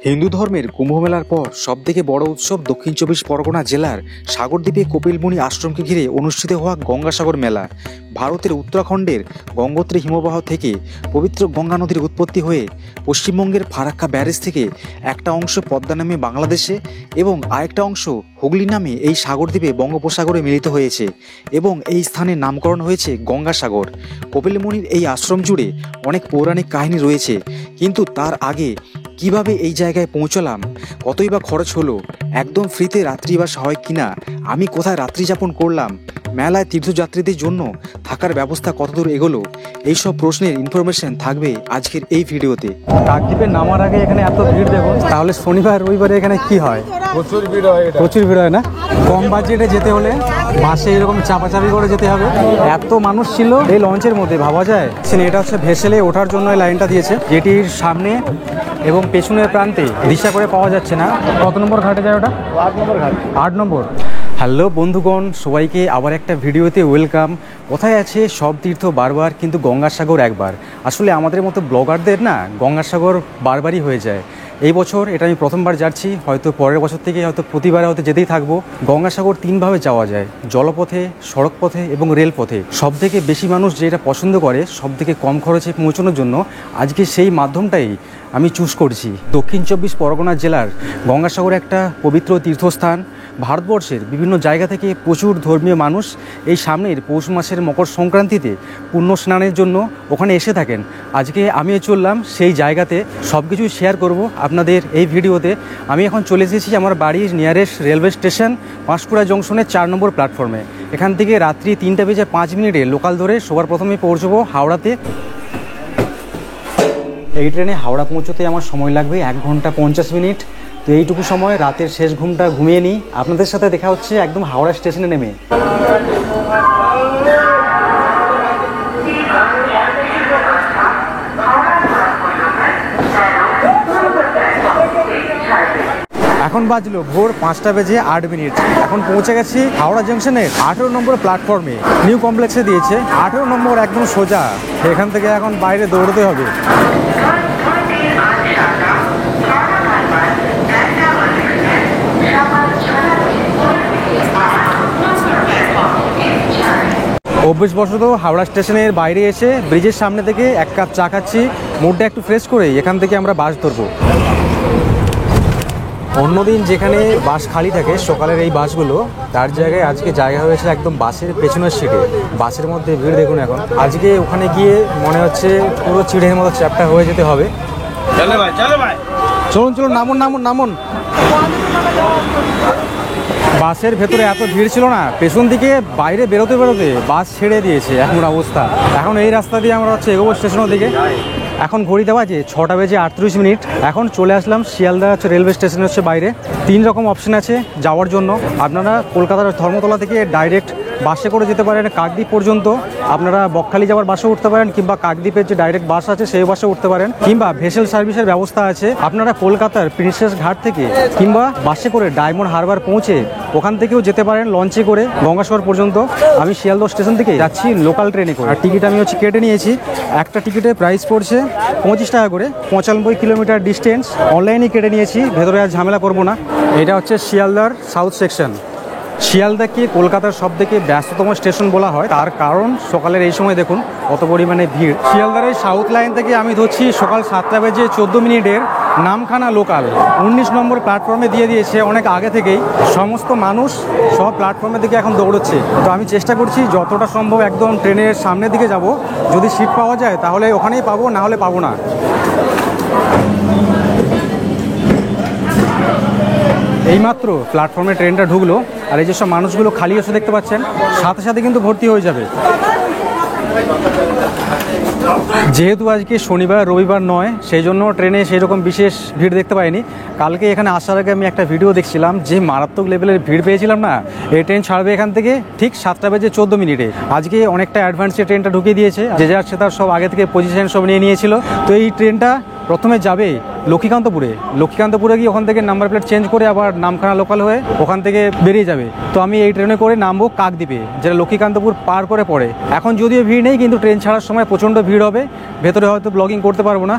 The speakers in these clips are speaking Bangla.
হিন্দু ধর্মের কুম্ভমেলার পর সবথেকে বড় উৎসব দক্ষিণ চব্বিশ পরগনা জেলার সাগরদ্বীপে কপিলমুনি আশ্রমকে ঘিরে অনুষ্ঠিত হওয়া গঙ্গাসাগর মেলা। ভারতের উত্তরাখণ্ডের গঙ্গোত্রী হিমবাহ থেকে পবিত্র গঙ্গা নদীর উৎপত্তি হয়ে পশ্চিমবঙ্গের ফারাক্কা ব্যারেজ থেকে একটা অংশ পদ্মা নামে বাংলাদেশে এবং আরেকটা অংশ হুগলি নামে এই সাগরদ্বীপে বঙ্গোপসাগরে মিলিত হয়েছে এবং এই স্থানের নামকরণ হয়েছে গঙ্গাসাগর। কপিলমুনির এই আশ্রম জুড়ে অনেক পৌরাণিক কাহিনী রয়েছে, কিন্তু তার আগে কিভাবে এই জায়গায় পৌঁছলাম, কতই বা খরচ হলো, একদম ফ্রিতে রাত্রিবাস হয় কিনা, আমি কোথায় রাত্রি যাপন করলাম, মেলায় তীর্থযাত্রীদের জন্য থাকার ব্যবস্থা কতদূর এগোলো, এইসব প্রশ্নের ইনফরমেশন থাকবে আজকের এই ভিডিওতে। কাকদ্বীপে নামার আগে এখানে এত ভিড় দেখুন, তাহলে শনিবার রবিবারে এখানে কি হয়? প্রচুর ভিড় হয় না? কম বাজেটে যেতে হলে বাসে এরকম চাপাচাপি করে যেতে হবে। এত মানুষ ছিল এই লঞ্চের মধ্যে, ভাবা যায়। এটা হচ্ছে ভেসেলে ওঠার জন্য এই লাইনটা দিয়েছে, যেটির সামনে এবং পেছনের প্রান্তে দিশা করে পাওয়া যাচ্ছে না। কত নম্বর ঘাটে যায় ওটা? 8 নম্বর ঘাট। 8 নম্বর। হ্যালো বন্ধুগণ, সবাইকে আবার একটা ভিডিওতে ওয়েলকাম। কোথায় আছে সব তীর্থ বারবার, কিন্তু গঙ্গাসাগর একবার। আসলে আমাদের মতো ব্লগারদের না গঙ্গাসাগর বারবারই হয়ে যায়। এই বছর এটা আমি প্রথমবার যাচ্ছি, হয়তো পরের বছর থেকে হয়তো প্রতিবারে হয়তো যেতেই থাকবো। গঙ্গাসাগর 3ভাবে যাওয়া যায়, জলপথে, সড়ক পথে এবং রেলপথে। সবথেকে বেশি মানুষ যেটা পছন্দ করে সবথেকে কম খরচে পৌঁছানোর জন্য আজকে সেই মাধ্যমটাই আমি চুজ করছি। দক্ষিণ চব্বিশ পরগনা জেলার গঙ্গাসাগর একটা পবিত্র তীর্থস্থান। ভারতবর্ষের বিভিন্ন জায়গা থেকে প্রচুর ধর্মীয় মানুষ এই সামনের পৌষ মাসের মকর সংক্রান্তিতে পুণ্য স্নানের জন্য ওখানে এসে থাকেন। আজকে আমিও চললাম সেই জায়গাতে, সব কিছু শেয়ার করব আপনাদের এই ভিডিওতে। আমি এখন চলে এসেছি আমার বাড়ির নিয়ারেস্ট রেলওয়ে স্টেশন পাঁশকুড়া জংশনের 4 নম্বর প্ল্যাটফর্মে। এখান থেকে রাত্রি 3:05 লোকাল ধরে সবার প্রথমে পৌঁছবো হাওড়াতে। এই ট্রেনে হাওড়া পৌঁছতে আমার সময় লাগবে 1 ঘন্টা 50 মিনিট। তো এইটুকু সময় রাতের শেষ ঘুমটা ঘুমিয়ে নিই। আপনাদের সাথে দেখা হচ্ছে একদম হাওড়া স্টেশনে নেমে। এখন বাজলো ভোর 5:08। এখন পৌঁছে গেছি হাওড়া জংশনের 18 নম্বর প্ল্যাটফর্মে। নিউ কমপ্লেক্সে দিয়েছে 18 নম্বর, একদম সোজা। এখান থেকে এখন বাইরে দৌড়তে হবে। অভ্যাসবশত হাওড়া স্টেশনের বাইরে এসে ব্রিজের সামনে থেকে 1 কাপ চা খাচ্ছি। মুডটা একটু ফ্রেশ করে এখান থেকে আমরা বাস ধরবো। অন্যদিন যেখানে বাস খালি থাকে সকালের এই বাসগুলো, তার জায়গায় আজকে জায়গা হয়েছে একদম বাসের পেছনের সিটে। বাসের মধ্যে ভিড় দেখুন। এখন আজকে ওখানে গিয়ে মনে হচ্ছে পুরো চিড়ের মতো চ্যাপটা হয়ে যেতে হবে। চলুন চলুন, নামুন নামুন নামুন। বাসের ভেতরে এত ভিড় ছিল না, পেছন দিকে বাইরে বেরোতে বেরোতে বাস ছেড়ে দিয়েছে এমন অবস্থা। এখন এই রাস্তা দিয়ে আমরা হচ্ছে এগোবো স্টেশনের দিকে। এখন ঘড়িতে বাজে 6:38। এখন চলে আসলাম শিয়ালদা রেলওয়ে স্টেশনে। হচ্ছে বাইরে 3 রকম অপশন আছে যাওয়ার জন্য। আপনারা কলকাতার ধর্মতলা থেকে ডাইরেক্ট বাসে করে যেতে পারেন কাকদ্বীপ পর্যন্ত, আপনারা বকখালি যাওয়ার বাসে উঠতে পারেন, কিংবা কাকদ্বীপের যে ডাইরেক্ট বাস আছে সেই বাসে উঠতে পারেন, কিংবা ভেসেল সার্ভিসের ব্যবস্থা আছে। আপনারা কলকাতার প্রিন্সেস ঘাট থেকে কিংবা বাসে করে ডায়মন্ড হারবার পৌঁছে ওখান থেকেও যেতে পারেন লঞ্চে করে গঙ্গাসাগর পর্যন্ত। আমি শিয়ালদা স্টেশন থেকে যাচ্ছি লোকাল ট্রেনে করে। আর টিকিট আমি হচ্ছে কেটে নিয়েছি। একটা টিকিটের প্রাইস পড়ছে 25 টাকা করে। 95 কিলোমিটার ডিস্টেন্স। অনলাইনে কেটে নিয়েছি, ভেতরে আর ঝামেলা করবো না। এটা হচ্ছে শিয়ালদার সাউথ সেকশন। শিয়ালদাকে কলকাতার সবথেকে ব্যস্ততম স্টেশন বলা হয়, তার কারণ সকালের এই সময় দেখুন কত পরিমাণে ভিড়। শিয়ালদার এই সাউথ লাইন থেকে আমি ধরছি সকাল 7:14 নামখানা লোকাল। 19 নম্বর প্ল্যাটফর্মে দিয়ে দিয়েছে অনেক আগে থেকেই। সমস্ত মানুষ সব প্ল্যাটফর্মের দিকে এখন দৌড়চ্ছে। তো আমি চেষ্টা করছি যতটা সম্ভব একদম ট্রেনের সামনের দিকে যাব। যদি সিট পাওয়া যায় তাহলে ওখানেই পাবো, না হলে পাবো না। এইমাত্র প্ল্যাটফর্মে ট্রেনটা ঢুকলো, আর এই যেসব মানুষগুলো খালি হচ্ছে দেখতে পাচ্ছেন, সাথে সাথে কিন্তু ভর্তি হয়ে যাবে। যেহেতু আজকে শনিবার রবিবার নয়, সেই জন্য ট্রেনে সেই রকম বিশেষ ভিড় দেখতে পাইনি। কালকে এখানে আসার আগে আমি একটা ভিডিও দেখছিলাম, যে মারাত্মক লেভেলের ভিড় পেয়েছিলাম না। এই ট্রেন ছাড়বে এখান থেকে ঠিক 7:14। আজকে অনেকটা অ্যাডভান্সে ট্রেনটা ঢুকিয়ে দিয়েছে, যে যার সে তার সব আগে থেকে পজিশন সব নিয়ে নিয়েছিল। তো এই ট্রেনটা প্রথমে যাবে লক্ষ্মীকান্তপুরে গিয়ে ওখান থেকে নাম্বার প্লেট চেঞ্জ করে আবার নামখানা লোকাল হয়ে ওখান থেকে বেরিয়ে যাবে। তো আমি এই ট্রেনে করে নামবো কাকদ্বীপে, যেটা লক্ষ্মীকান্তপুর পার করে পড়ে। এখন যদিও ভিড় নেই, কিন্তু ট্রেন ছাড়ার সময় প্রচণ্ড ভিড় হবে। ভেতরে হয়তো ব্লগিং করতে পারবো না।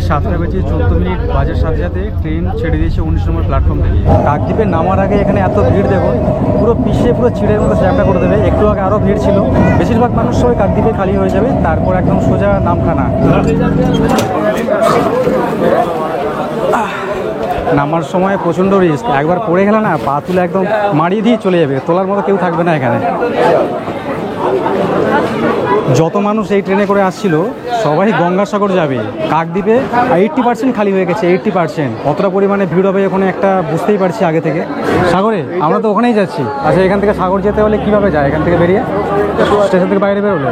7টা বেজে 14 মিনিট বাজার সাথে সাথে ট্রেন ছেড়ে দিয়েছে 19 নম্বর প্ল্যাটফর্ম থেকে। কাকদ্বীপে নামার আগে এখানে এত ভিড় দেখুন, পুরো পিছিয়ে পুরো চিড়ের মতো জ্যামটা করে দেবে। একটু আগে আরও ভিড় ছিল, বেশিরভাগ মানুষ সবাই কাকদ্বীপে খালি হয়ে যাবে, তারপর একদম সোজা নামখানা। নামার সময় প্রচণ্ড রিস্ক, একবার পড়ে গেলে না পা তুলে একদম মারিয়ে দিয়ে চলে যাবে, তোলার মতো কেউ থাকবে না এখানে। যত মানুষ এই ট্রেনে করে আসছিল সবাই গঙ্গাসাগর যাবে। কাকদ্বীপে 80% খালি হয়ে গেছে, 80%। কতটা পরিমাণে ভিড় হবে ওখানে একটা বুঝতেই পারছি আগে থেকে। সাগরে আমরা তো ওখানেই যাচ্ছি। আচ্ছা, এখান থেকে সাগর যেতে হলে কীভাবে যায়? এখান থেকে বেরিয়ে স্টেশন থেকে বাইরে বেরোলে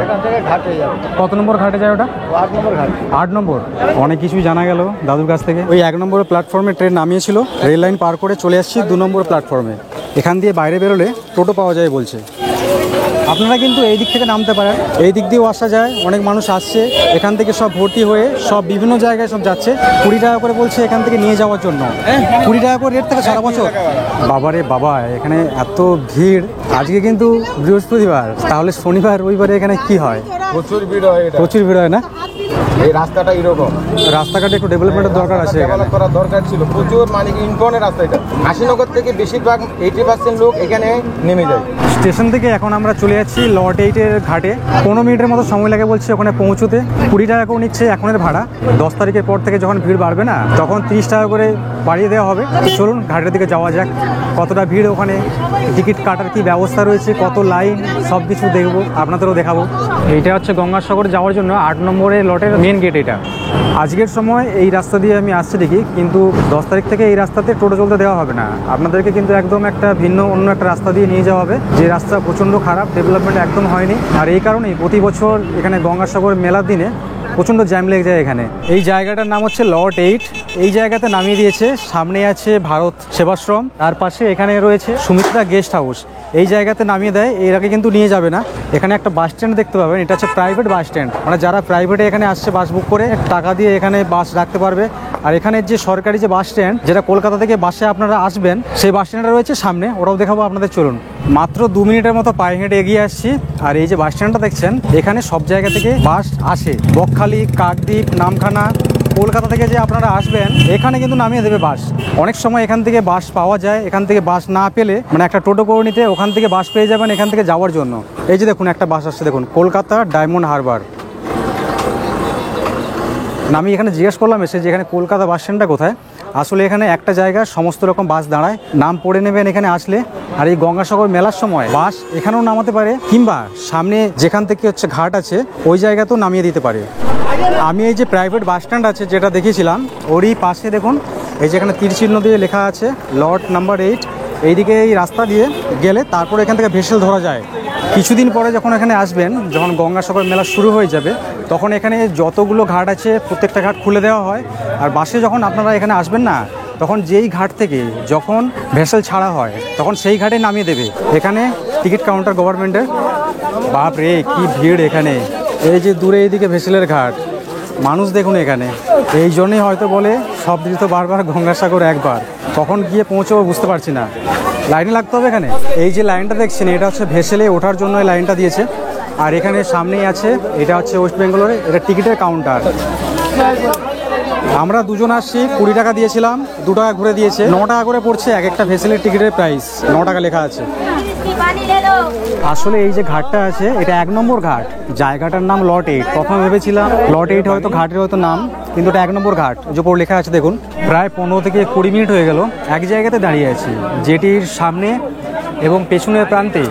কত নম্বর ঘাটে যায় ওটা? 8 নম্বর ঘাট। 8 নম্বর। অনেক কিছুই জানা গেল দাদুর কাছ থেকে। ওই 1 নম্বর প্ল্যাটফর্মে ট্রেন নামিয়েছিল, রেল লাইন পার করে চলে আসছি 2 নম্বর প্ল্যাটফর্মে। এখান দিয়ে বাইরে বেরোলে টোটো পাওয়া যায় বলছে। আপনারা কিন্তু এই দিক থেকে নামতে পারেন, এই দিক দিয়েও আসা যায়। অনেক মানুষ আসছে এখান থেকে, সব ভর্তি হয়ে সব বিভিন্ন জায়গায় সব যাচ্ছে। 20 টাকা করে বলছে এখান থেকে নিয়ে যাওয়ার জন্য। 20 টাকা করে রেট থাকে সারা বছর। বাবারে বাবা, এখানে এত ভিড়। আজকে কিন্তু বৃহস্পতিবার, তাহলে শনিবার রবিবারে এখানে কি হয়? প্রচুর ভিড় হয়, প্রচুর ভিড় হয় না? এই রাস্তাটা এরকম, রাস্তাঘাটে একটু ডেভেলপমেন্টের দরকার আছে, ডেভেলপ করার দরকার ছিল। প্রচুর মানে ইম্পর্টেন্ট রাস্তা এটা। কাশীনগর থেকে বেশিরভাগ 80% লোক এখানে নেমে যায়। স্টেশন থেকে এখন আমরা চলে যাচ্ছি লট 8-এর ঘাটে। 15 মিনিটের মতো সময় লাগে বলছে ওখানে পৌঁছতে। 20 টাকা করে নিচ্ছে এখনের ভাড়া। 10 তারিখের পর থেকে যখন ভিড় বাড়বে না, তখন 30 টাকা করে বাড়িয়ে দেওয়া হবে। চলুন ঘাটের দিকে যাওয়া যাক। কতটা ভিড় ওখানে, টিকিট কাটার কি ব্যবস্থা রয়েছে, কত লাইন, সব কিছু দেখবো, আপনাদেরও দেখাবো। এইটা হচ্ছে গঙ্গাসাগর যাওয়ার জন্য 8 নম্বরের লটের মেন গেট। এটা আজকের সময় এই রাস্তা দিয়ে আমি আসছি ঠিকই, কিন্তু 10 তারিখ থেকে এই রাস্তাতে টোটো চলতে দেওয়া হবে না। আপনাদেরকে কিন্তু একদম একটা ভিন্ন অন্য একটা রাস্তা দিয়ে নিয়ে যাওয়া হবে, যে রাস্তা প্রচণ্ড খারাপ, ডেভেলপমেন্ট একদম হয়নি। আর এই কারণেই প্রতি বছর এখানে গঙ্গাসাগর মেলার দিনে প্রচণ্ড জ্যাম লেগে যায় এখানে। এই জায়গাটার নাম হচ্ছে লট 8। এই জায়গাতে নামিয়ে দিয়েছে। সামনে আছে ভারত সেবাশ্রম, তার পাশে এখানে রয়েছে সুমিত্রা গেস্ট হাউস। এই জায়গাতে নামিয়ে দেয়, এর আগে কিন্তু নিয়ে যাবে না। এখানে একটা বাস স্ট্যান্ড দেখতে পাবেন, এটা হচ্ছে প্রাইভেট বাস স্ট্যান্ড। মানে যারা প্রাইভেটে এখানে আসছে বাস বুক করে টাকা দিয়ে এখানে বাস রাখতে পারবে। আর এখানে যে সরকারি যে বাস স্ট্যান্ড, যেটা কলকাতা থেকে বাসে আপনারা আসবেন, সেই বাস স্ট্যান্ডটা রয়েছে সামনে, ওটাও দেখাবো আপনাদের। চলুন, মাত্র 2 মিনিটের মতো পায়ে হেঁটে এগিয়ে আসছি। আর এই যে বাস স্ট্যান্ডটা দেখছেন, এখানে সব জায়গা থেকে বাস আসে। বকখালি, কাকদ্বীপ, নামখানা, কলকাতা থেকে যে আপনারা আসবেন এখানে কিন্তু নামিয়ে দেবে বাস। অনেক সময় এখান থেকে বাস পাওয়া যায়, এখান থেকে বাস না পেলে মানে একটা টোটো করে নিতে ওখান থেকে বাস পেয়ে যাবেন এখান থেকে যাওয়ার জন্য। এই যে দেখুন একটা বাস আসছে, দেখুন, কলকাতা ডায়মন্ড হারবার। আমি এখানে জিজ্ঞেস করলাম এসে যে এখানে কলকাতা বাস স্ট্যান্ডটা কোথায়। আসলে এখানে একটা জায়গায় সমস্ত রকম বাস দাঁড়ায়, নাম পড়ে নেবেন এখানে আসলে। আর এই গঙ্গাসাগর মেলার সময় বাস এখানেও নামাতে পারে, কিংবা সামনে যেখান থেকে হচ্ছে ঘাট আছে ওই জায়গাতেও নামিয়ে দিতে পারে। আমি এই যে প্রাইভেট বাস স্ট্যান্ড আছে যেটা দেখেছিলাম, ওরই পাশে দেখুন এই যে এখানে তীর চিহ্ন দিয়ে লেখা আছে লট নাম্বার 8। এইদিকে এই রাস্তা দিয়ে গেলে তারপর এখান থেকে ভেসেল ধরা যায়। কিছুদিন পরে যখন এখানে আসবেন, যখন গঙ্গাসাগর মেলা শুরু হয়ে যাবে, তখন এখানে যতগুলো ঘাট আছে প্রত্যেকটা ঘাট খুলে দেওয়া হয়। আর বাসে যখন আপনারা এখানে আসবেন না, তখন যেই ঘাট থেকে যখন ভেসেল ছাড়া হয় তখন সেই ঘাটে নামিয়ে দেবে। এখানে টিকিট কাউন্টার গভর্নমেন্টের। বাপ রে কি ভিড় এখানে। এই যে দূরে এইদিকে ভেসেলের ঘাট, মানুষ দেখুন এখানে। এই জন্যই হয়তো বলে সব দিকে তো বারবার গঙ্গাসাগর একবার, কখন গিয়ে পৌঁছবো বুঝতে পারছি না। লাইনে লাগতে হবে এখানে। এই যে লাইনটা দেখছেন, এটা হচ্ছে ভেসেলে ওঠার জন্য এই লাইনটা দিয়েছে। আর এখানে সামনেই আছে, এটা হচ্ছে ওয়েস্ট বেঙ্গলের, এটা টিকিটের কাউন্টার। আমরা দুজন আসছি, 20 টাকা দিয়েছিলাম, 2 টাকা ঘুরে দিয়েছে। 9 টাকা করে পড়ছে এক একটা ভেসেলের টিকিটের প্রাইস, 9 টাকা লেখা আছে। আসলে এই যে ঘাটটা আছে এটা 1 নম্বর ঘাট, জায়গাটার নাম লট 8। প্রথমে ভেবেছিলাম লট 8 হয়তো ঘাটের হয়তো নাম, কিন্তু এটা 1 নম্বর ঘাট। যে উপর লেখা আছে দেখুন। প্রায় 15 থেকে 20 মিনিট হয়ে গেল এক জায়গাতে দাঁড়িয়ে আছি, যেটির সামনে এবং পেছনের প্রান্তে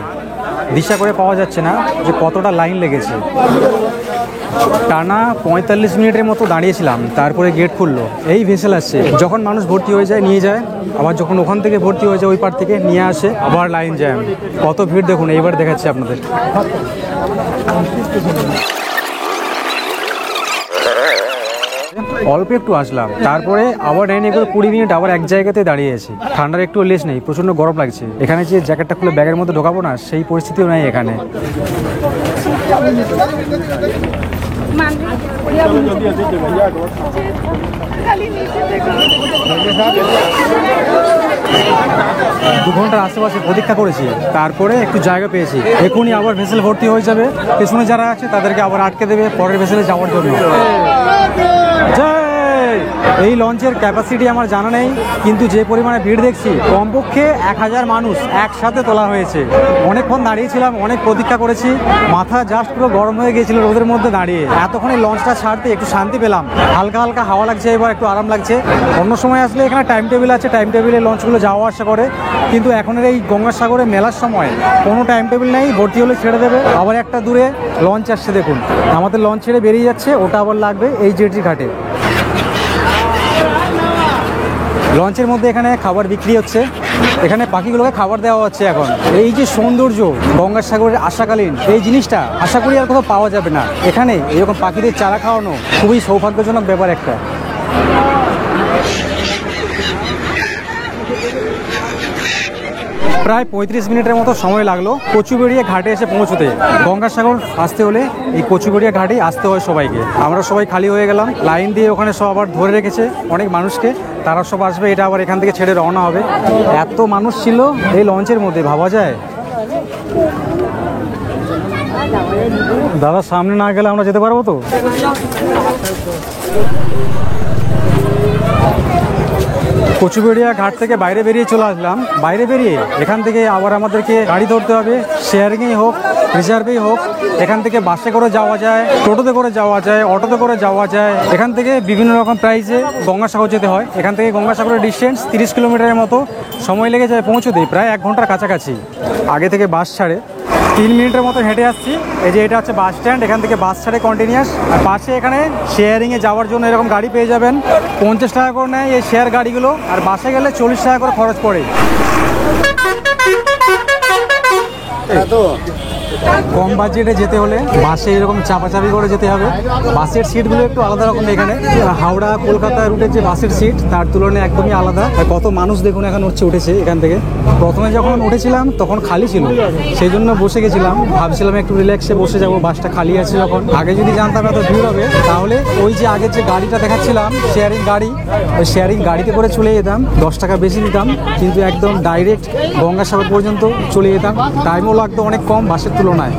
দিশা করে পাওয়া যাচ্ছে না যে কতটা লাইন লেগেছে। টানা 45 মিনিটের মতো দাঁড়িয়েছিলাম, তারপরে গেট খুললো। এই ভেসেল আসছে, যখন মানুষ ভর্তি হয়ে যায় নিয়ে যায়, আবার যখন ওখান থেকে ভর্তি হয়ে যায় ওই পার থেকে নিয়ে আসে, আবার লাইন জ্যাম। কত ভিড় দেখুন, এইবার দেখাচ্ছি আপনাদের। অল্প একটু আসলাম, তারপরে আবার লাইনে করে 20 মিনিট আবার এক জায়গাতে দাঁড়িয়ে আছি। ঠান্ডার একটু লেস নেই, প্রচণ্ড গরম লাগছে। এখানে যে জ্যাকেটটা খুলে ব্যাগের মধ্যে ঢোকাবো না, সেই পরিস্থিতিও নেই এখানে। 2 ঘন্টার আশেপাশে প্রতীক্ষা করেছি, তারপরে একটু জায়গা পেয়েছি। এখনই আবার ভেসেল ভর্তি হয়ে যাবে, পেছনে যারা আছে তাদেরকে আবার আটকে দেবে পরের ভেসেলে যাওয়ার জন্য। জয় লঞ্চের ক্যাপাসিটি আমার জানা নেই, কিন্তু যে পরিমাণে ভিড় দেখছি কমপক্ষে 1000 মানুষ একসাথে তোলা হয়েছে। অনেকক্ষণ দাঁড়িয়েছিলাম, অনেক প্রতীক্ষা করেছি, মাথা জাস্ট পুরো গরম হয়ে গিয়েছিল রোদের মধ্যে দাঁড়িয়ে। এতক্ষণে লঞ্চটা ছাড়তে একটু শান্তি পেলাম, হালকা হালকা হাওয়া লাগছে, এবার একটু আরাম লাগছে। অন্য সময় আসলে এখানে টাইম টেবিল আছে, টাইম টেবিলে লঞ্চগুলো যাওয়া আসা করে, কিন্তু এখনের এই গঙ্গাসাগরে মেলার সময় কোনো টাইম টেবিল নেই, ভর্তি হলে ছেড়ে দেবে। আবার একটা দূরে লঞ্চ আসছে দেখুন, আমাদের লঞ্চ ছেড়ে বেরিয়ে যাচ্ছে, ওটা আবার লাগবে এই জেটি ঘাটে। লঞ্চের মধ্যে এখানে খাবার বিক্রি হচ্ছে, এখানে পাখিগুলোকে খাবার দেওয়া হচ্ছে। এখন এই যে সৌন্দর্য গঙ্গাসাগরের আসাকালীন, এই জিনিসটা আশা করি আর কোথাও পাওয়া যাবে না। এখানে এরকম পাখিদের চারা খাওয়ানো খুবই সৌভাগ্যজনক ব্যাপার একটা। প্রায় 35 মিনিটের মতো সময় লাগলো কচুবেড়িয়া ঘাটে এসে পৌঁছতে। গঙ্গাসাগর আসতে হলে এই কচুবেড়িয়া ঘাটেই আসতে হয় সবাইকে। আমরা সবাই খালি হয়ে গেলাম, লাইন দিয়ে ওখানে সব আবার ধরে রেখেছে অনেক মানুষকে, তারা সব আসবে, এটা আবার এখান থেকে ছেড়ে রওনা হবে। এত মানুষ ছিল এই লঞ্চের মধ্যে, ভাবা যায়। দাদা সামনে না গেলে আমরা যেতে পারবো তো? কচুবেড়িয়া ঘাট থেকে বাইরে বেরিয়ে চলে আসলাম। বাইরে বেরিয়ে এখান থেকে আবার আমাদেরকে গাড়ি ধরতে হবে, শেয়ারিংয়েই হোক রিজার্ভেই হোক। এখান থেকে বাসে করে যাওয়া যায়, টোটোতে করে যাওয়া যায়, অটোতে করে যাওয়া যায়। এখান থেকে বিভিন্ন রকম প্রাইসে গঙ্গাসাগর যেতে হয়। এখান থেকে গঙ্গাসাগরের ডিস্টেন্স 30 কিলোমিটারের মতো, সময় লেগে যায় পৌঁছতে প্রায় 1 ঘন্টার কাছাকাছি। আগে থেকে বাস ছাড়ে, 3 মিনিটের মতো হেঁটে আসছি। এই যে এটা হচ্ছে বাস স্ট্যান্ড, এখান থেকে বাস ছাড়ে কন্টিনিউয়াস। আর পাশে এখানে শেয়ারিংয়ে যাওয়ার জন্য এরকম গাড়ি পেয়ে যাবেন, 50 টাকা করে নেয় এই শেয়ার গাড়িগুলো, আর বাসে গেলে 40 টাকা করে খরচ পড়ে। কম বাজেটে যেতে হলে বাসে এরকম চাপাচাপি করে যেতে হবে। বাসের সিটগুলো একটু আলাদা রকম, এখানে হাওড়া কলকাতা রুটের যে বাসের সিট তার তুলনায় একদমই আলাদা। আর কত মানুষ দেখুন এখন উঠেছে এখান থেকে। প্রথমে যখন উঠেছিলাম তখন খালি ছিল, সেই জন্য বসে গেছিলাম, ভাবছিলাম একটু রিল্যাক্সে বসে যাবো, বাসটা খালি আছে যখন। আগে যদি জানতাম এত ভিড় হবে, তাহলে ওই যে আগের যে গাড়িটা দেখাচ্ছিলাম শেয়ারিং গাড়ি, ওই শেয়ারিং গাড়িতে করে চলে যেতাম, 10 টাকা বেশি নিতাম, কিন্তু একদম ডাইরেক্ট গঙ্গাসাগর পর্যন্ত চলে যেতাম। টাইমও লাগতো অনেক কম বাসের তুলনায়।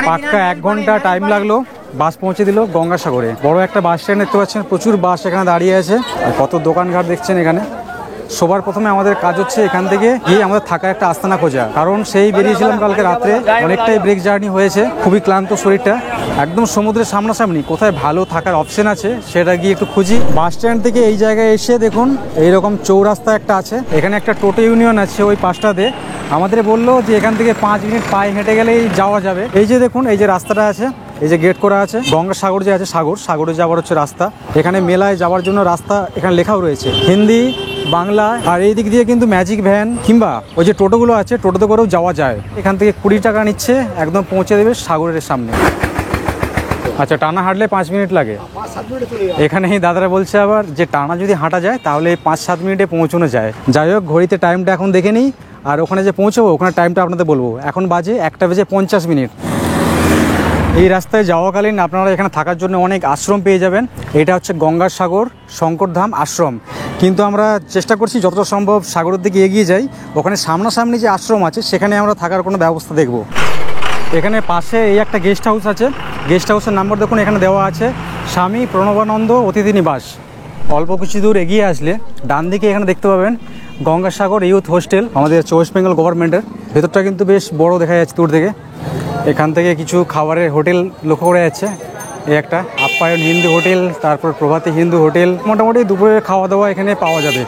পাক্কা 1 ঘন্টা টাইম লাগলো, বাস পৌঁছে দিল গঙ্গাসাগরে। বড় একটা বাস স্ট্যান্ড দেখতে পাচ্ছেন, প্রচুর বাস এখানে দাঁড়িয়ে আছে, আর কত দোকানঘাট দেখছেন এখানে। সবার প্রথমে আমাদের কাজ হচ্ছে এখান থেকে গিয়ে আমাদের থাকার একটা আস্তানা খোঁজা, কারণ সেই বেরিয়েছিলাম কালকে রাত্রে, অনেকটাই ব্রেক জার্নি হয়েছে, খুবই ক্লান্ত শরীরটা। একদম সমুদ্রের সামনাসামনি কোথায় ভালো থাকার অপশন আছে সেটা গিয়ে একটু খুঁজি। বাস স্ট্যান্ড থেকে এই জায়গায় এসে দেখুন এইরকম চৌরাস্তা একটা আছে, এখানে একটা টোটো ইউনিয়ন আছে ওই পাশটাতে। আমাদের বললো যে এখান থেকে 5 মিনিট পায়ে হেঁটে গেলেই যাওয়া যাবে। এই যে দেখুন এই যে রাস্তাটা আছে, এই যে গেট করা আছে, গঙ্গাসাগর যে আছে সাগরে যাওয়ার হচ্ছে রাস্তা। এখানে মেলায় যাওয়ার জন্য রাস্তা এখানে লেখাও রয়েছে হিন্দি বাংলা। আর এই দিক দিয়ে কিন্তু ম্যাজিক ভ্যান কিংবা ওই যে টোটোগুলো আছে, টোটোতে করেও যাওয়া যায়। এখান থেকে 20 টাকা নিচ্ছে, একদম পৌঁছে দেবে সাগরের সামনে। আচ্ছা, টানা হাঁটলে 5 মিনিট লাগে। এখানেই দাদারা বলছে আবার যে টানা যদি হাঁটা যায় তাহলে 5-7 মিনিটে পৌঁছানো যায়। যাই হোক, ঘড়িতে টাইমটা এখন দেখে নিই, আর ওখানে যে পৌঁছবো ওখানে টাইমটা আপনাদের বলবো। এখন বাজে 1:50। এই রাস্তায় যাওয়াকালীন আপনারা এখানে থাকার জন্য অনেক আশ্রম পেয়ে যাবেন। এটা হচ্ছে গঙ্গাসাগর শঙ্করধাম আশ্রম, কিন্তু আমরা চেষ্টা করছি যতটা সম্ভব সাগরের দিকে এগিয়ে যাই। ওখানে সামনাসামনি যে আশ্রম আছে সেখানে আমরা থাকার কোনো ব্যবস্থা দেখব। এখানে পাশে এই একটা গেস্ট হাউস আছে, গেস্ট হাউসের নাম্বার দেখুন এখানে দেওয়া আছে, স্বামী প্রণবানন্দ অতিথি নিবাস। অল্প কিছু দূর এগিয়ে আসলে ডান দিকে এখানে দেখতে পাবেন গঙ্গাসাগর ইউথ হোস্টেল, আমাদের ওয়েস্ট বেঙ্গল গভর্নমেন্টের। ভেতরটা কিন্তু বেশ বড় দেখা যাচ্ছে দূর থেকে। এখান থেকে কিছু খাবারের হোটেল লক্ষ্য করা যাচ্ছে, এই একটা আপ্যায়ন হিন্দু হোটেল, তারপর প্রভাতী হিন্দু হোটেল। মোটামুটি দুপুরের খাওয়া দাওয়া এখানে পাওয়া যাবে।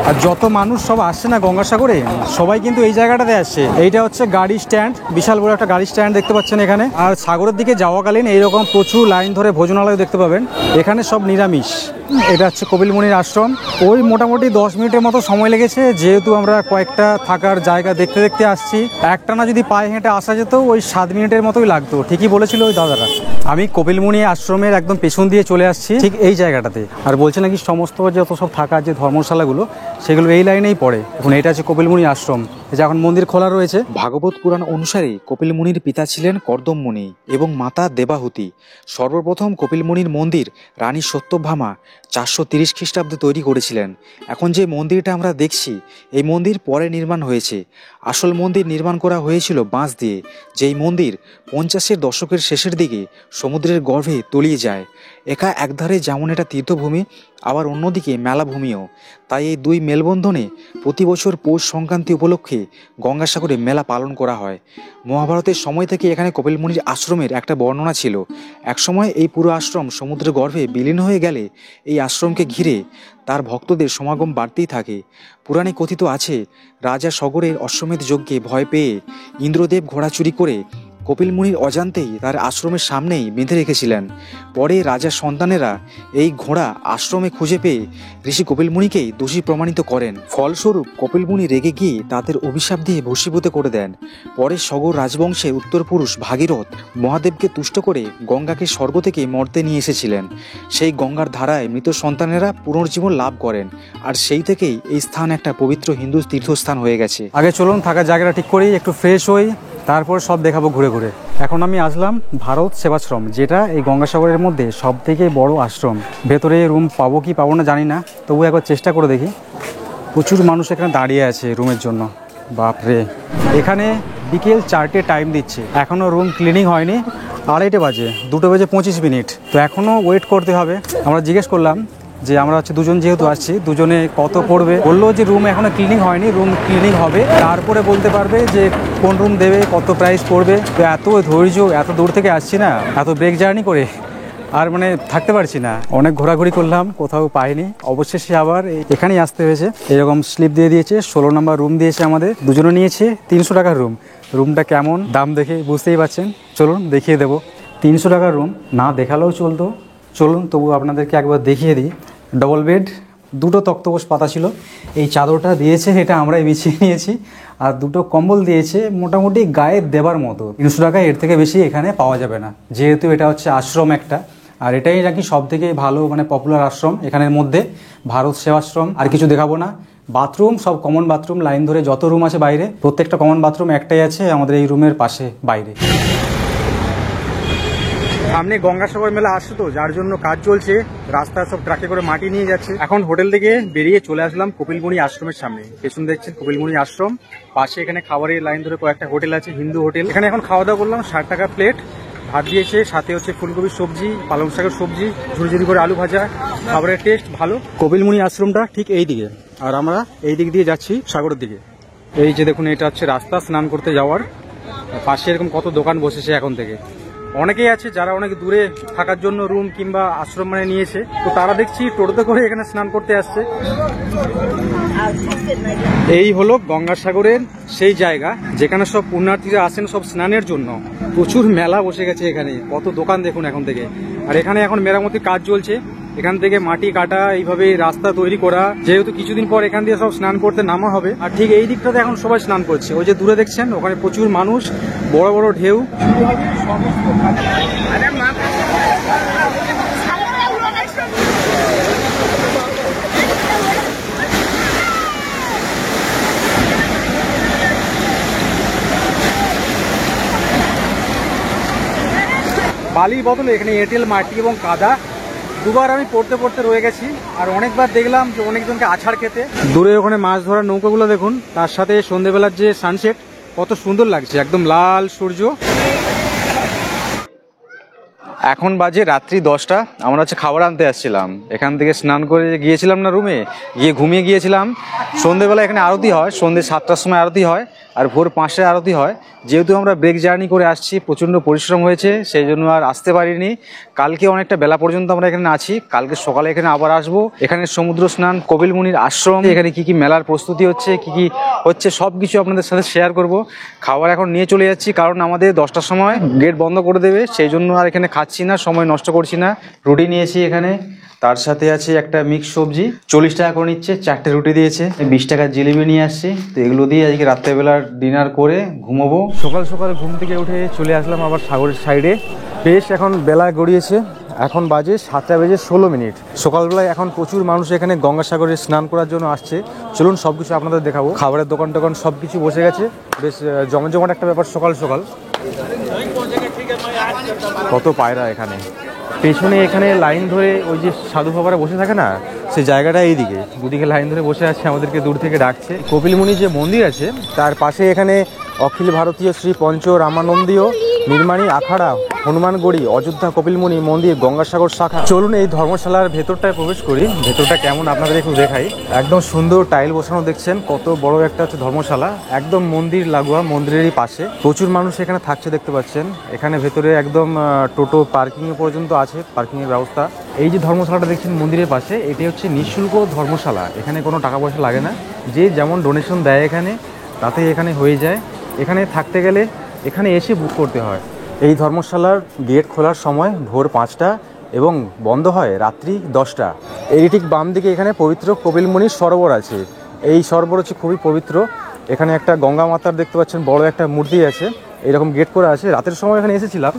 আর যত মানুষ সব আসছে না গঙ্গাসাগরে, সবাই কিন্তু এই জায়গাটাতে আসছে। এইটা হচ্ছে গাড়ি স্ট্যান্ড, বিশাল বড় একটা গাড়ি স্ট্যান্ড দেখতে পাচ্ছেন এখানে। আর সাগরের দিকে যাওয়াকালীন এইরকম প্রচুর লাইন ধরে ভোজনালয় দেখতে পাবেন, এখানে সব নিরামিষ। এটা হচ্ছে কপিলমুনির আশ্রম। ওই মোটামুটি 10 মিনিটের মতো সময় লেগেছে, যেহেতু আমরা কয়েকটা থাকার জায়গা দেখতে দেখতে আসছি। একটানা যদি পায়ে হেঁটে আসা যেত ওই 7 মিনিটের মতোই লাগতো, ঠিকই বলেছিল ওই দাদারা। আমি কপিলমুনি আশ্রমের একদম পেছন দিয়ে চলে আসছি, ঠিক এই জায়গাটাতে। আর বলছে নাকি সমস্ত যত সব থাকার যে ধর্মশালাগুলো সেগুলো এই লাইনেই পড়ে। এখন এটা হচ্ছে কপিলমুনি আশ্রম। এই যে এখন মন্দির খোলা রয়েছে। ভাগবত পুরাণ অনুসারে কপিল মুনির পিতা ছিলেন কর্দম মুনি এবং মাতা দেবাহুতি। সর্বপ্রথম কপিল মুনির মন্দির রানী সত্যভামা 430 খ্রিস্টাব্দে তৈরি করেছিলেন। এখন যে মন্দিরটা আমরা দেখছি এই মন্দির পরে নির্মাণ হয়েছে। আসল মন্দির নির্মাণ করা হয়েছিল বাঁশ দিয়ে, যেই মন্দির 50-এর দশকের শেষের দিকে সমুদ্রের গর্ভে তলিয়ে যায়। একা একধারে যেমন এটা তীর্থভূমি, আবার অন্যদিকে মেলাভূমিও। তাই এই দুই মেলবন্ধনে প্রতি বছর পৌষ সংক্রান্তি উপলক্ষে গঙ্গাসাগরে মেলা পালন করা হয়। মহাভারতের সময় থেকে এখানে কপিল মুনির আশ্রমের একটা বর্ণনা ছিল। একসময় এই পুরো আশ্রম সমুদ্রের গর্ভে বিলীন হয়ে গেলে এই আশ্রমকে ঘিরে তার ভক্তদের সমাগম বাড়তেই থাকে। পুরাণে কথিত আছে, রাজা সগরের অশ্বমেধ যজ্ঞে ভয় পেয়ে ইন্দ্রদেব ঘোড়া চুরি করে কপিল মুনির অজান্তেই তার আশ্রমের সামনেই বেঁধে রেখেছিলেন। পরে রাজার সন্তানেরা এই ঘোড়া আশ্রমে খুঁজে পেয়ে ঋষি কপিল মুনিকেই দোষী প্রমাণিত করেন। ফলস্বরূপ কপিল মুনি রেগে গিয়ে তাদের অভিশাপ দিয়ে ভস্মীভূত করে দেন। পরে সগর রাজবংশের উত্তর পুরুষ ভাগীরথ মহাদেবকে তুষ্ট করে গঙ্গাকে স্বর্গ থেকে মর্তে নিয়ে এসেছিলেন। সেই গঙ্গার ধারায় মৃত সন্তানেরা পুনর্জীবন লাভ করেন, আর সেই থেকেই এই স্থান একটা পবিত্র হিন্দু তীর্থস্থান হয়ে গেছে। আগে চলুন থাকার জায়গাটা ঠিক করি, একটু ফ্রেশ হই, তারপর সব দেখাবো ঘুরে ঘুরে। এখন আমি আসলাম ভারত সেবাশ্রম, যেটা এই গঙ্গাসাগরের মধ্যে সব থেকে বড় আশ্রম। ভেতরে রুম পাবো কি পাবো না জানি না, তবু একবার চেষ্টা করে দেখি। প্রচুর মানুষ এখানে দাঁড়িয়ে আছে রুমের জন্য। বাপরে, এখানে বিকেল 4টে টাইম দিচ্ছে, এখনও রুম ক্লিনিং হয়নি। 2:30 বাজে, 2:25। তো এখনও ওয়েট করতে হবে। আমরা জিজ্ঞেস করলাম যে আমরা দুজন যেহেতু আসছি, দুজনে কত পড়বে। বললো যে রুম এখনো ক্লিনিং হয়নি, রুম ক্লিনিং হবে, তারপরে বলতে পারবে যে কোন রুম দেবে, কত প্রাইস পড়বে। তো এত ধৈর্য, এত দূর থেকে আসছি না, এত ব্রেক জার্নি করে আর থাকতে পারছি না। অনেক ঘোরাঘুরি করলাম, কোথাও পাইনি। অবশেষে আবার এখানেই আসতে হয়েছে। এরকম স্লিপ দিয়ে দিয়েছে, 16 নম্বর রুম দিয়েছে আমাদের। দুজনে নিয়েছে 300 টাকার রুম। রুমটা কেমন দাম দেখে বুঝতেই পারছেন, চলুন দেখিয়ে দেবো। 300 টাকার রুম না দেখালেও চলতো, চলুন তবু আপনাদেরকে একবার দেখিয়ে দিই। ডবল বেড, 2টো তক্তপোষ পাতা ছিল। এই চাদরটা দিয়েছে, এটা আমরাই বিছিয়ে নিয়েছি। আর 2টো কম্বল দিয়েছে, মোটামুটি গায়ে দেবার মতো। 300 টাকা এর থেকে বেশি এখানে পাওয়া যাবে না, যেহেতু এটা হচ্ছে আশ্রম একটা। আর এটাই নাকি সব থেকে ভালো পপুলার আশ্রম এখানের মধ্যে, ভারত সেবাশ্রম। আর কিছু দেখাবো না। বাথরুম সব কমন বাথরুম, লাইন ধরে যত রুম আছে বাইরে, প্রত্যেকটা কমন বাথরুম একটাই আছে আমাদের এই রুমের পাশে বাইরে। সামনে গঙ্গাসাগর মেলা আসছে, তো যার জন্য কাজ চলছে। রাস্তা সব ট্রাকে করে মাটি নিয়ে যাচ্ছে। এখন হোটেল থেকে বেরিয়ে চলে আসলাম কপিল মুনি আশ্রমের সামনে। পেছন দেখছেন কপিল মুনি আশ্রম, পাশে এখানে খাবারের লাইন ধরে কয়েকটা হোটেল আছে, হিন্দু হোটেল। এখানে এখন খাওয়া দাওয়া করলাম, 60 টাকা প্লেট। ভাত দিয়েছে, সাথে হচ্ছে ফুলকপির সবজি, পালং শাকের সবজি, ঝুড়ি করে আলু ভাজা। খাবারের টেস্ট ভালো। কপিল মুনি আশ্রমটা ঠিক এই দিকে, আর আমরা এই দিক দিয়ে যাচ্ছি সাগরের দিকে। এই যে দেখুন, এটা হচ্ছে রাস্তা স্নান করতে যাওয়ার। পাশে এরকম কত দোকান বসেছে এখন থেকে। অনেকেই আছে যারা অনেক দূরে থাকার জন্য রুম কিংবা আশ্রম নিয়েছে, তো তারা দেখছি টোটোতে করে এখানে স্নান করতে আসছে। এই হলো গঙ্গাসাগরের সেই জায়গা যেখানে সব পুণ্যার্থীরা আসেন সব স্নানের জন্য। প্রচুর মেলা বসে গেছে এখানে, কত দোকান দেখুন এখন থেকে। আর এখানে এখন মেরামতির কাজ চলছে। এখান থেকে মাটি কাটা, এইভাবে রাস্তা তৈরি করা, যেহেতু কিছুদিন পর এখান দিয়ে সব স্নান করতে নামা হবে। আর ঠিক এই দিকটাতে এখন সবাই স্নান করছে। ওই যে দূরে দেখছেন, ওখানে প্রচুর মানুষ, বড় বড় ঢেউ। বালির বদলে এখানে এঁটেল, মাটি এবং কাদা। দুবার আমি পড়তে পড়তে রয়ে গেছি, আর অনেকবার দেখলাম যে অনেকজনকে আছাড় খেতে। দূরে ওখানে মাছ ধরার নৌকাগুলো দেখুন, তার সাথে সন্ধ্যেবেলার যে সানসেট কত সুন্দর লাগছে, একদম লাল সূর্য। এখন বাজে রাত্রি 10টা। আমরা হচ্ছে খাবার আনতে আসছিলাম। এখান থেকে স্নান করে গিয়েছিলাম না রুমে, গিয়ে ঘুমিয়ে গিয়েছিলাম। সন্ধ্যেবেলা এখানে আরতি হয়, সন্ধ্যে 7টার সময় আরতি হয়, আর ভোর 5টায় আরতি হয়। যেহেতু আমরা ব্রেক জার্নি করে আসছি, প্রচণ্ড পরিশ্রম হয়েছে, সেই জন্য আর আসতে পারিনি। কালকে অনেকটা বেলা পর্যন্ত আমরা এখানে আছি, কালকে সকালে এখানে আবার আসবো। এখানে সমুদ্র স্নান, কপিল মুনির আশ্রম, এখানে কি কি মেলার প্রস্তুতি হচ্ছে, কি কি হচ্ছে সব কিছু আপনাদের সাথে শেয়ার করব। খাবার এখন নিয়ে চলে যাচ্ছি, কারণ আমাদের 10টার সময় গেট বন্ধ করে দেবে, সেই জন্য আর এখানে খাচ্ছি না, সময় নষ্ট করছি না। রুটি নিয়েছি এখানে, তার সাথে আছে একটা মিক্স সবজি, 40 টাকা করে নিচ্ছে। 4টে রুটি দিয়েছে, 20 টাকার জিলিপি নিয়ে আসছি। তো এগুলো দিয়ে আজকে রাত্রেবেলার ডিনার করে ঘুমাবো। সকাল সকাল ঘুম থেকে উঠে চলে আসলাম আবার সাগরের সাইডে। বেশ এখন বেলা গড়িয়েছে, এখন বাজে 7:16। সকালবেলায় এখন প্রচুর মানুষ এখানে গঙ্গাসাগরে স্নান করার জন্য আসছে। চলুন সব কিছু আপনাদের দেখাবো। খাবারের দোকান টোকান সব কিছু বসে গেছে, বেশ জমজমাট একটা ব্যাপার সকাল সকাল। কত পায়রা এখানে, পেছনে এখানে লাইন ধরে ওই যে সাধু বাবারা বসে থাকে না, সেই জায়গাটা এইদিকে, দুদিকে লাইন ধরে বসে আছে, আমাদেরকে দূর থেকে ডাকছে। কপিলমুনি যে মন্দির আছে তার পাশে এখানে অখিল ভারতীয় শ্রী পঞ্চ রামানন্দীয় নির্মাণী আখাড়া হনুমানগড়ি অযোধ্যা কপিলমুনি মন্দির গঙ্গাসাগর শাখা। চলুন এই ধর্মশালার ভেতরটায় প্রবেশ করি, ভেতরটা কেমন আপনাদের একটু দেখাই। একদম সুন্দর টাইল বসানো দেখছেন, কত বড় একটা হচ্ছে ধর্মশালা, একদম মন্দির লাগোয়া, মন্দিরেরই পাশে। প্রচুর মানুষ এখানে থাকছে দেখতে পাচ্ছেন। এখানে ভেতরে একদম টোটো পার্কিং পর্যন্ত আছে, পার্কিং এর ব্যবস্থা। এই যে ধর্মশালাটা দেখছেন মন্দিরের পাশে, এটি হচ্ছে নিঃশুল্ক ধর্মশালা, এখানে কোনো টাকা পয়সা লাগে না। যে যেমন ডোনেশন দেয় এখানে তাতে এখানে হয়ে যায়। এখানে থাকতে গেলে এখানে এসে বুক করতে হয়। এই ধর্মশালার গেট খোলার সময় ভোর 5টা এবং বন্ধ হয় রাত্রি 10টা। এর ঠিক বাম দিকে এখানে পবিত্র কপিলমুনির সরোবর আছে। এই সরোবর হচ্ছে খুবই পবিত্র। এখানে একটা গঙ্গা মাতার দেখতে পাচ্ছেন বড় একটা মূর্তি আছে, এরকম গেট করে আছে। রাতের সময় এখানে এসেছিলাম,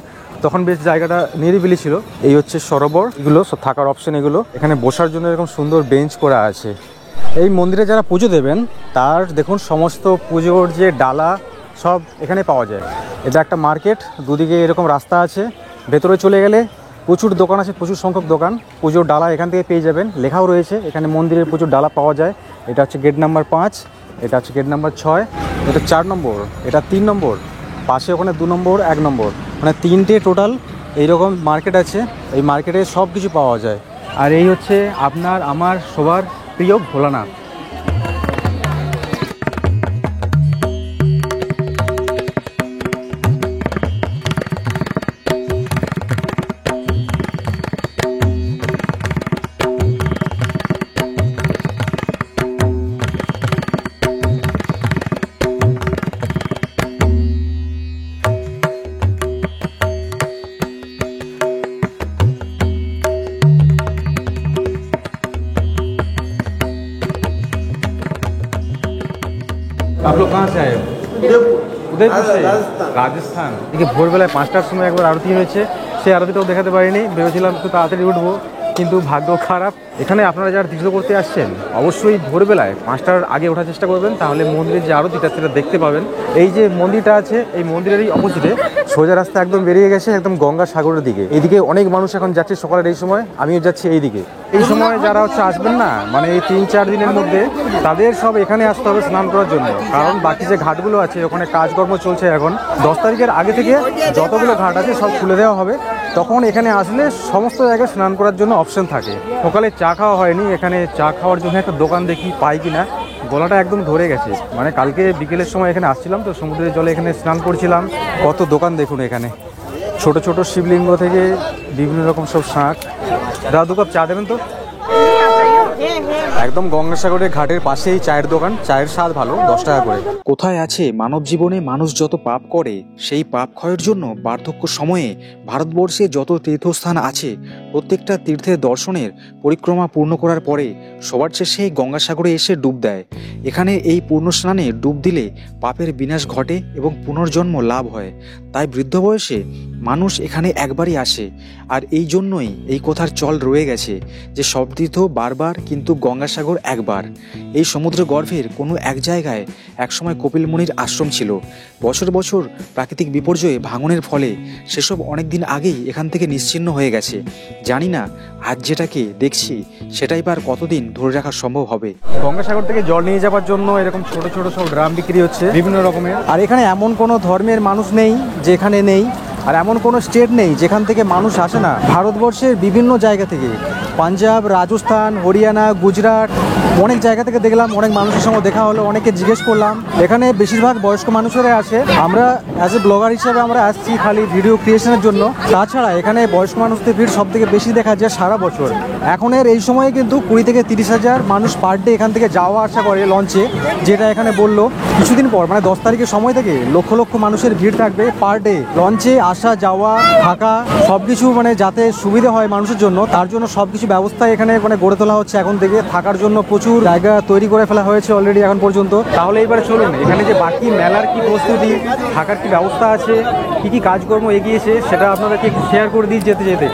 তখন বেশ জায়গাটা নিরিবিলি ছিল। এই হচ্ছে সরোবর, এগুলো সব থাকার অপশন। এগুলো এখানে বসার জন্য এরকম সুন্দর বেঞ্চ করা আছে। এই মন্দিরে যারা পুজো দেবেন তার দেখুন সমস্ত পুজোর যে ডালা সব এখানে পাওয়া যায়। এটা একটা মার্কেট, দুদিকে এরকম রাস্তা আছে। ভেতরে চলে গেলে প্রচুর দোকান আছে, প্রচুর সংখ্যক দোকান। পুজোর ডালা এখান থেকে পেয়ে যাবেন, লেখাও রয়েছে এখানে মন্দিরের প্রচুর ডালা পাওয়া যায়। এটা হচ্ছে গেট নাম্বার 5, এটা হচ্ছে গেট নাম্বার 6, এটা 4 নম্বর, এটা 3 নম্বর, পাশে ওখানে 2 নম্বর, 1 নম্বর, মানে 3টে টোটাল এইরকম মার্কেট আছে। এই মার্কেটে সব কিছু পাওয়া যায়। আর এই হচ্ছে আপনার আমার সবার প্রিয় ভোলানাথ। आप लोग कहाँ से आए हो? উদয়পুর से, রাজস্থান থেকে। ভোরবেলায় 5টার সময় একবার আরতি হয়েছে, সেই আরতিটাও দেখাতে পারিনি। ভেবেছিলাম একটু তাড়াতাড়ি উঠবো, কিন্তু ভাগ্য খারাপ। এখানে আপনারা যারা তীর্থ করতে আসছেন অবশ্যই ভোরবেলায় 5টার আগে ওঠার চেষ্টা করবেন, তাহলে মন্দিরের যে আরতিটা সেটা দেখতে পাবেন। এই যে মন্দিরটা আছে এই মন্দিরেরই অপোজিটে সোজা রাস্তা একদম বেরিয়ে গেছে একদম গঙ্গাসাগরের দিকে। এইদিকে অনেক মানুষ এখন যাচ্ছে সকালের এই সময়, আমিও যাচ্ছি এই দিকে। এই সময় যারা হচ্ছে আসবেন না, মানে এই 3-4 দিনের মধ্যে, তাদের সব এখানে আসতে হবে স্নান করার জন্য। কারণ বাকি যে ঘাটগুলো আছে ওখানে কাজকর্ম চলছে এখন। 10 তারিখের আগে থেকে যতগুলো ঘাট আছে সব খুলে দেওয়া হবে, তখন এখানে আসলে সমস্ত জায়গায় স্নান করার জন্য অপশন থাকে। সকালে চা খাওয়া হয়নি, এখানে চা খাওয়ার জন্য একটা দোকান দেখি পাই কিনা, গলাটা একদম ধরে গেছে। মানে কালকে বিকেলের সময় এখানে আসছিলাম তো, সমুদ্রের জলে এখানে স্নান করছিলাম। কত দোকান দেখুন এখানে, ছোট ছোট শিবলিঙ্গ থেকে বিভিন্ন রকম সব শাঁখ। দাদা 2 কাপ চা দেবেন তো? একদম গঙ্গাসাগরের ঘাটের পাশেই চায়ের দোকান, চায়ের স্বাদ ভালো, 10 টাকা করে। কোথায় আছে মানব জীবনে মানুষ যত পাপ করে, সেই পাপ ক্ষয়ের জন্য বার্ধক্য সময়ে ভারতবর্ষে যত তীর্থস্থান আছে প্রত্যেকটা তীর্থের দর্শনের পরিক্রমা পূর্ণ করার পরে সবার শেষে গঙ্গাসাগরে এসে ডুব দেয়। এখানে এই পূর্ণ স্নানে ডুব দিলে পাপের বিনাশ ঘটে এবং পুনর্জন্ম লাভ হয়। তাই বৃদ্ধ বয়সে মানুষ এখানে একবারই আসে। আর এই জন্যই এই কথার চল রয়ে গেছে যে সব তীর্থ বারবার কিন্তু গঙ্গাসাগর একবার। এই সমুদ্র গর্ভের কোনো এক জায়গায় একসময় কপিলমুনির আশ্রম ছিল। বছর বছর প্রাকৃতিক বিপর্যয়ে ভাঙনের ফলে সেসব অনেক দিন আগেই এখান থেকে নিশ্চিহ্ন হয়ে গেছে। জানি না আজ যেটাকে দেখছি সেটাই পার কতদিন ধরে রাখা সম্ভব হবে। গঙ্গাসাগর থেকে জল নিয়ে যাওয়ার জন্য এরকম ছোট ছোট সব ড্রাম বিক্রি হচ্ছে বিভিন্ন রকমের। আর এখানে এমন কোনো ধর্মের মানুষ নেই যেখানে নেই, আর এমন কোনো স্টেট নেই যেখান থেকে মানুষ আসে না। ভারতবর্ষের বিভিন্ন জায়গা থেকে, পাঞ্জাব, রাজস্থান, হরিয়ানা, গুজরাট, অনেক জায়গা থেকে দেখলাম। অনেক মানুষের সঙ্গে দেখা হলো, অনেকে জিজ্ঞেস করলাম। এখানে বেশিরভাগ বয়স্ক মানুষেরাই আসে। আমরা অ্যাজ এ ব্লগার হিসাবে আমরা আসছি খালি ভিডিও ক্রিয়েশনের জন্য। তাছাড়া এখানে বয়স্ক মানুষদের ভিড় সব থেকে বেশি দেখা যায় সারা বছর। এখনের এই সময়ে কিন্তু 20 থেকে 30 হাজার মানুষ পার ডে এখান থেকে যাওয়া আসা করে লঞ্চে, যেটা এখানে বললো। কিছুদিন পর মানে 10 তারিখের সময় থেকে লক্ষ লক্ষ মানুষের ভিড় থাকবে পার ডে লঞ্চে। আসা যাওয়া থাকা সব কিছু যাতে সুবিধা হয় মানুষের জন্য, তার জন্য সব কিছু ব্যবস্থা এখানে গড়ে তোলা হচ্ছে এখন থেকে। থাকার জন্য প্রচুর প্রচুর জায়গা তৈরি করে ফেলা হয়েছে অলরেডি এখন পর্যন্ত। তাহলে এবারে চলুন এখানে যে বাকি মেলার কি প্রস্তুতি, থাকার কি ব্যবস্থা আছে, কি কি কাজকর্ম এগিয়েছে সেটা আপনাদেরকে একটু শেয়ার করে দিই যেতে যেতে।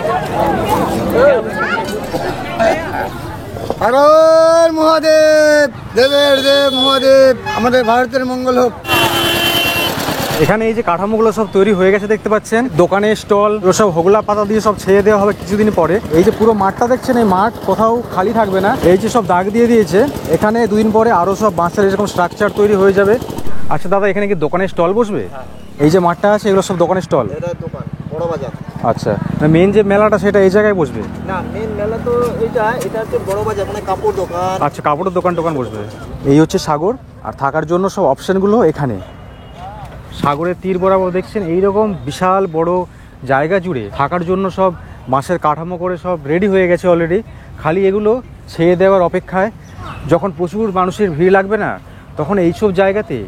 হর হর মহাদেব, দেবের দেব মহাদেব, আমাদের ভারতের মঙ্গল হোক। এখানে এই যে কাঠামোগুলো সব তৈরি হয়ে গেছে দেখতে পাচ্ছেন, দোকানে স্টল সব হোগলা পাতা দিয়ে সব ছেড়ে দেওয়া হবে কিছুদিন পরে। এই যে পুরো মাঠটা দেখছেন, এই মাঠ কোথাও খালি থাকবে না, এই যে সব দাগ দিয়ে দিয়েছে। এখানে দুদিন পরে আরো সব বাঁশের এরকম স্ট্রাকচার তৈরি হয়ে যাবে। আচ্ছা দাদা, এখানে কি দোকানের স্টল বসবে? এই যে মাঠটা আছে এগুলো সব দোকানের স্টল। এটা দোকান, বড় বাজার। আচ্ছা, মেন যে মেলাটা সেটা এই জায়গায় বসবে? না, মেন মেলা তো এটা হচ্ছে বড় বাজার, মানে কাপড় দোকান। আচ্ছা, কাপড়ের দোকান টোকান বসবে। এই হচ্ছে সাগর, আর থাকার জন্য সব অপশনগুলো এখানে। সাগরের তীর বরাবর দেখছেন এইরকম বিশাল বড় জায়গা জুড়ে থাকার জন্য সব বাঁশের কাঠামো করে সব রেডি হয়ে গেছে অলরেডি। খালি এগুলো ছেড়ে দেওয়ার অপেক্ষায়। যখন প্রচুর মানুষের ভিড় লাগবে না, তখন এইসব জায়গাতে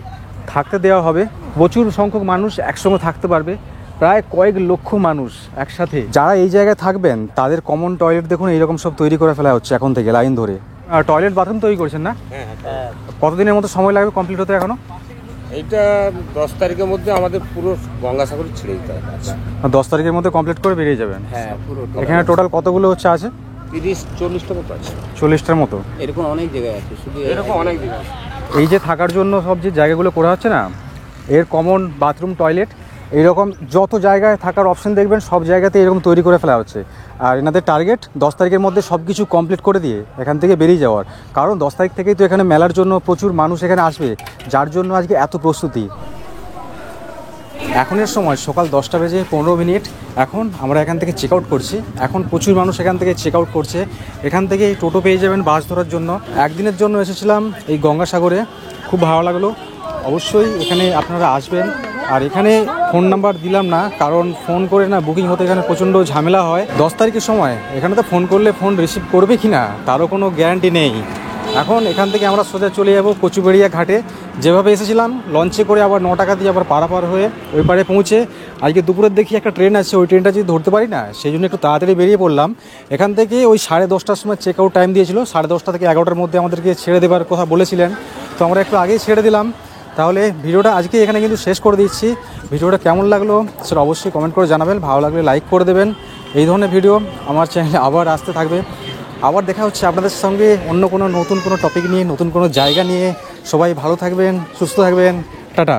থাকতে দেওয়া হবে। প্রচুর সংখ্যক মানুষ একসঙ্গে থাকতে পারবে, প্রায় কয়েক লক্ষ মানুষ একসাথে। যারা এই জায়গায় থাকবেন তাদের কমন টয়লেট দেখুন এইরকম সব তৈরি করে ফেলা হচ্ছে এখন থেকে লাইন ধরে। আর টয়লেট বাথরুম তৈরি করছেন না? কতদিনের মতো সময় লাগবে কমপ্লিট হতে এখনো? এইটা 10 তারিখের মধ্যে আমাদের পুরো গঙ্গাসাগর ছেড়ে দিতে হবে। 10 তারিখের মধ্যে কমপ্লিট করে বেরিয়ে যাবেন? হ্যাঁ, পুরো এখানে টোটাল কতগুলো হচ্ছে আছে? 30-40টা মতো আছে। 40টার মতো এরকম অনেক জায়গায় আছে, শুধু এরকম অনেক জায়গায় আছে। এই যে থাকার জন্য সব যে জায়গাগুলো করা হচ্ছে না, এর কমন বাথরুম টয়লেট এইরকম যত জায়গায় থাকার অপশন দেখবেন সব জায়গাতে এরকম তৈরি করে ফেলা হচ্ছে। আর এনাদের টার্গেট 10 তারিখের মধ্যে সব কিছু কমপ্লিট করে দিয়ে এখান থেকে বেরিয়ে যাওয়ার। কারণ 10 তারিখ থেকেই তো এখানে মেলার জন্য প্রচুর মানুষ এখানে আসবে, যার জন্য আজকে এত প্রস্তুতি। এখনের সময় সকাল 10টা বেজে 15 মিনিট। এখন আমরা এখান থেকে চেক আউট করছি। এখন প্রচুর মানুষ এখান থেকে চেক আউট করছে। এখান থেকে টোটো পেয়ে যাবেন বাস ধরার জন্য। একদিনের জন্য এসেছিলাম এই গঙ্গাসাগরে, খুব ভালো লাগলো। অবশ্যই এখানে আপনারা আসবেন। আর এখানে ফোন নাম্বার দিলাম না, কারণ ফোন করে না বুকিং হতে এখানে প্রচণ্ড ঝামেলা হয়। 10 তারিখের সময় এখানে তো ফোন করলে ফোন রিসিভ করবে কি না তারও কোনো গ্যারান্টি নেই। এখন এখান থেকে আমরা সোজা চলে যাব কচুবেড়িয়া ঘাটে। যেভাবে এসেছিলাম লঞ্চে করে আবার 9 টাকা দিয়ে আবার পারাপার হয়ে ওই পারে পৌঁছে, আজকে দুপুরের দেখি একটা ট্রেন আছে, ওই ট্রেনটা যদি ধরতে পারি না সেই জন্য একটু তাড়াতাড়ি বেরিয়ে পড়লাম। এখান থেকে ওই 10:30টার সময় চেক আউট টাইম দিয়েছিল, 10:30 থেকে 11টার মধ্যে আমাদেরকে ছেড়ে দেওয়ার কথা বলেছিলেন। তো আমরা একটু আগেই ছেড়ে দিলাম। তাহলে ভিডিওটা আজকে এখানে কিন্তু শেষ করে দিচ্ছি। ভিডিওটা কেমন লাগলো সেটা অবশ্যই কমেন্ট করে জানাবেন। ভালো লাগলে লাইক করে দেবেন। এই ধরনের ভিডিও আমার চ্যানেলে আবার আসতে থাকবে। আবার দেখা হচ্ছে আপনাদের সঙ্গে অন্য কোনো নতুন কোনো টপিক নিয়ে, নতুন কোনো জায়গা নিয়ে। সবাই ভালো থাকবেন, সুস্থ থাকবেন। টাটা।